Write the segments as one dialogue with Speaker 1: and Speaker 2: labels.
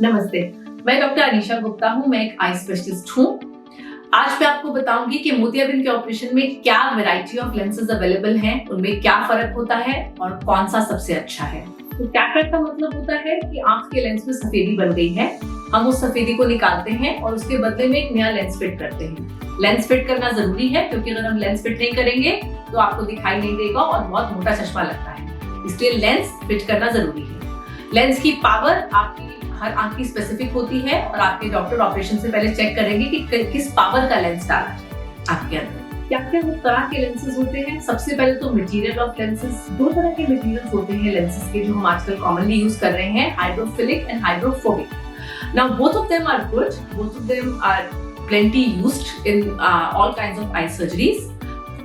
Speaker 1: नमस्ते, मैं डॉक्टर अनीशा गुप्ता हूँ। मैं एक आई स्पेशलिस्ट हूँ। आज मैं आपको बताऊंगी कि मोतियाबिंद के ऑपरेशन में क्या वैरायटी ऑफ लेंसेज अवेलेबल हैं, उनमें क्या फर्क होता है और कौन सा सबसे अच्छा है। तो कैटरेक्ट का मतलब होता है कि आंख के लेंस में सफेदी बन गई है। हम उस सफेदी को निकालते हैं और उसके बदले में एक नया लेंस फिट करते हैं। लेंस फिट करना जरूरी है क्योंकि अगर हम लेंस फिट नहीं करेंगे तो आपको दिखाई नहीं देगा और बहुत मोटा चश्मा लगता है, इसलिए लेंस फिट करना जरूरी है। लेंस की पावर आपकी हर आंख की स्पेसिफिक होती है और आपके डॉक्टर ऑपरेशन से पहले चेक करेंगे कि किस पावर का लेंस डाला है आपके अंदर। क्या क्या तरह के लेंसेज होते हैं? सबसे पहले तो मटेरियल ऑफ लेंसेज। दो तरह के मटेरियल्स होते हैं लेंसेज के जो हम आजकल कॉमनली यूज कर रहे हैं, hydrophilic and hydrophobic. Now both of them are good, both of them are plenty used in all kinds of eye surgeries,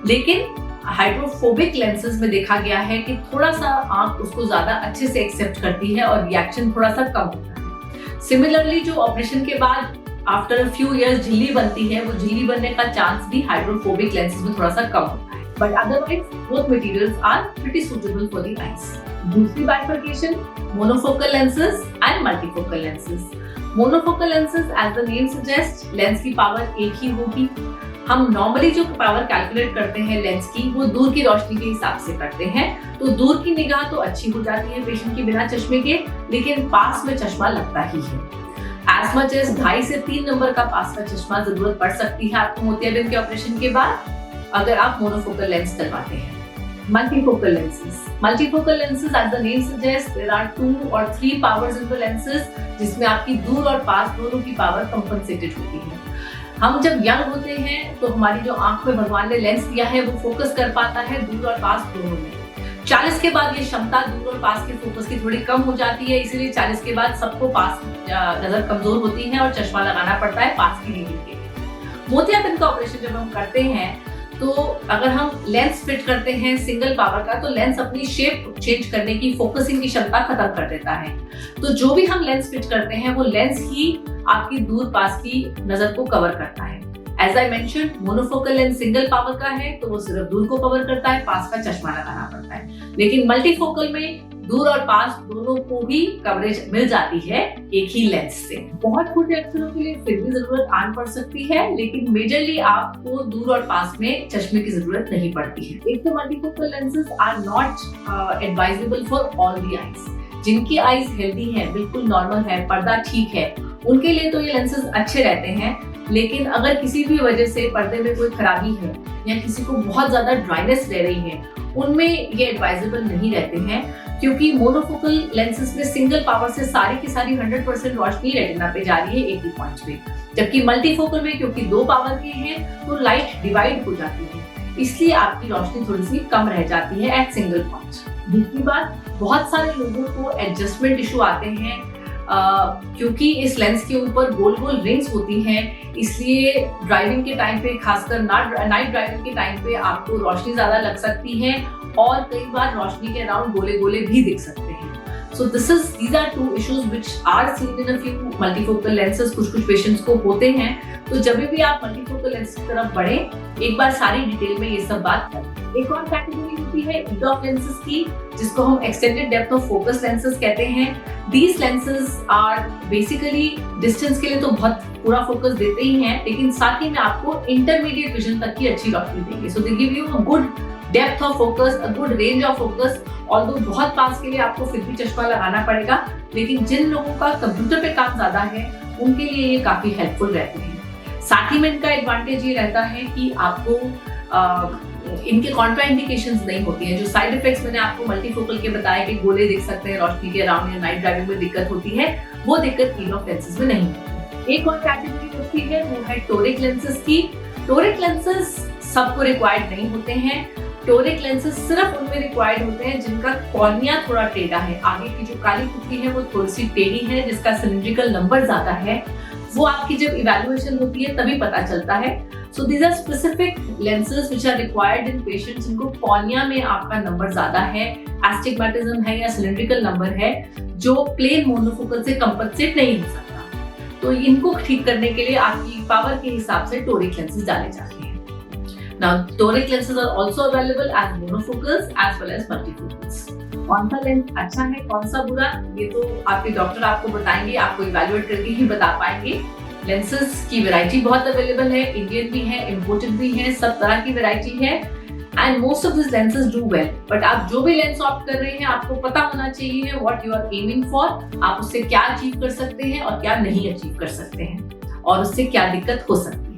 Speaker 1: लेकिन हाइड्रोफोबिक लेंसेज में देखा गया है कि थोड़ा सा आंख उसको ज्यादा अच्छे से एक्सेप्ट करती है और रिएक्शन थोड़ा सा कम होता है। सिमिलरली जो ऑपरेशन के बाद आफ्टर अ फ्यू इयर्स झिल्ली बनती है, वो झिल्ली बनने का चांस भी हाइड्रोफोबिक लेंसेज में थोड़ा सा कम होता है। But otherwise both materials are pretty suitable for the eyes. दूसरी bifurcation, monofocal lenses and multifocal lenses. Monofocal lenses as the name suggest, lens की पावर एक ही होगी। हम नॉर्मली जो पावर कैलकुलेट करते हैं लेंस की, वो दूर की रोशनी के हिसाब से करते हैं। तो दूर की निगाह तो अच्छी हो जाती है पेशेंट की बिना चश्मे के, लेकिन पास में चश्मा लगता ही है। एज मच एज 2.5 से 3 नंबर का पास का चश्मा जरूरत पड़ सकती है आपको मोतियाबिंद के ऑपरेशन के बाद, अगर आप मोनोफोकल लेंस डलवाते हैं। Multifocal lenses. Multifocal lenses, as the name suggests, there are 2 or 3 powers in the lenses, जिसमें आपकी दूर और पास दोनों की पावर कंपनसेटेड होती है। हम जब यंग होते हैं तो हमारी जो आंख में भगवान ने लेंस दिया है वो फोकस कर पाता है दूर और पास दोनों में। 40 के बाद ये क्षमता दूर और पास के फोकस की थोड़ी कम हो जाती है, इसीलिए 40 के बाद सबको पास नजर कमजोर होती है और चश्मा लगाना पड़ता है पास की रीडिंग के लिए। मोतियाबिंद का ऑपरेशन जब हम करते हैं तो अगर हम लेंस फिट करते हैं सिंगल पावर का, तो लेंस अपनी शेप चेंज करने की, फोकसिंग की क्षमता खत्म कर देता है। तो जो भी हम लेंस फिट करते हैं वो लेंस ही आपकी दूर पास की नजर को कवर करता है। As I mentioned, monofocal lens single power का है तो वो सिर्फ दूर को कवर करता है, पास का चश्मा लगाना पड़ता है। लेकिन मल्टीफोकल में दूर और पास दोनों को भी कवरेज मिल जाती है एक ही लेंस से। बहुत छोटे अक्षरों के लिए फिर भी जरूरत आन पड़ सकती है, लेकिन मेजरली आपको दूर और पास में चश्मे की जरूरत नहीं पड़ती है। एक तो multifocal lenses are not advisable for all the eyes. जिनकी आईज हेल्दी है, बिल्कुल नॉर्मल है, पर्दा ठीक है, उनके लिए तो ये लेंसेज अच्छे रहते हैं। लेकिन अगर किसी भी वजह से पर्दे में कोई खराबी है या किसी को बहुत ज्यादा ड्राइनेस रह रही है, उनमें ये एडवाइजेबल नहीं रहते हैं, क्योंकि मोनोफोकल लेंसेज में सिंगल पावर से सारी की सारी 100% रोशनी रेटिना पे जा रही है एक ही पॉइंट पे, जबकि मल्टीफोकल में क्योंकि 2 पावर के हैं तो लाइट डिवाइड हो जाती है, इसलिए आपकी रोशनी थोड़ी सी कम रह जाती है एट सिंगल पॉइंट। दूसरी बात, बहुत सारे लोगों को एडजस्टमेंट इशू आते हैं क्योंकि इस लेंस के ऊपर गोल गोल रिंग्स होती हैं, इसलिए ड्राइविंग के टाइम पे, खासकर नाइट ड्राइविंग के टाइम पे आपको रोशनी ज्यादा लग सकती है और कई बार रोशनी के अराउंड गोले गोले भी दिख सकते हैं। So these are 2 issues which are seen in a few multifocal lenses. कुछ पेशेंट्स को होते हैं। तो जब भी आप मल्टीफोकल लेंस की तरफ बढ़ें, एक बार सारी डिटेल में ये सब बात करें। एक और कैटेगरी होती है EDOF लेंसेज की, जिसको हम extended depth of focus lenses कहते हैं। These lenses are basically distance के लिए तो बहुत पूरा फोकस देते ही हैं, लेकिन साथ ही में आपको इंटरमीडिएट विजन तक की अच्छी रोशनी देंगे। So they give you a good depth of focus, a good range of focus. Although बहुत पास के लिए आपको फिर भी चश्मा लगाना पड़ेगा, लेकिन जिन लोगों का कंप्यूटर पे काम ज्यादा है उनके लिए ये काफी हेल्पफुल रहते हैं। साथ ही में इनका एडवांटेज ये रहता है कि आपको इनके कॉन्ट्रा इंडिकेशंस नहीं होती हैं। जो साइड इफेक्ट्स मैंने आपको मल्टीफोकल के बताया कि गोले दिख सकते हैं रोशनी के अराउंड या नाइट ड्राइविंग में दिक्कत होती है, वो दिक्कत EDOF लेंसेज में नहीं होती। एक और कैटेगरी होती है वो है टोरिक लेंसेज की। टोरिक लेंसेज सबको रिक्वायर्ड नहीं होते हैं। टोरिक लेंसेज सिर्फ उनमें रिक्वायर्ड होते हैं जिनका कॉर्निया थोड़ा टेढ़ा है, आगे की जो काली पुतली है वो थोड़ी सी टेढ़ी है, जिसका सिलिंड्रिकल नंबर ज्यादा है। वो आपकी जब इवैल्यूएशन होती है तभी पता चलता है। So these are specific lenses which are required in patients जिनको कॉर्निया में आपका नंबर ज्यादा है, एस्टिग्मेटिज्म है या सिलिंड्रिकल नंबर है, जो प्लेन मोनोफोकल से कंपनसेट नहीं हो सकता। तो इनको ठीक करने के लिए आपकी पावर के हिसाब से टोरिक लेंसेज डाले जाते हैं। Now, toric lenses are also available as monofocals as well as multifocals. कौन सा लेंस अच्छा है, कौन सा बुरा, ये तो आपके डॉक्टर आपको बताएंगे, आपको इवैल्यूएट करके ही बता पाएंगे। लेंसेज की वैरायटी बहुत अवेलेबल है, इंडियन भी है, इम्पोर्टेड भी है, सब तरह की वैरायटी है and most of this lenses do well. But आप जो भी लेंस ऑप्ट कर रहे हैं आपको पता होना चाहिए what you are aiming for, आप उससे क्या अचीव कर सकते हैं और क्या नहीं अचीव कर सकते हैं और उससे क्या दिक्कत हो सकती है।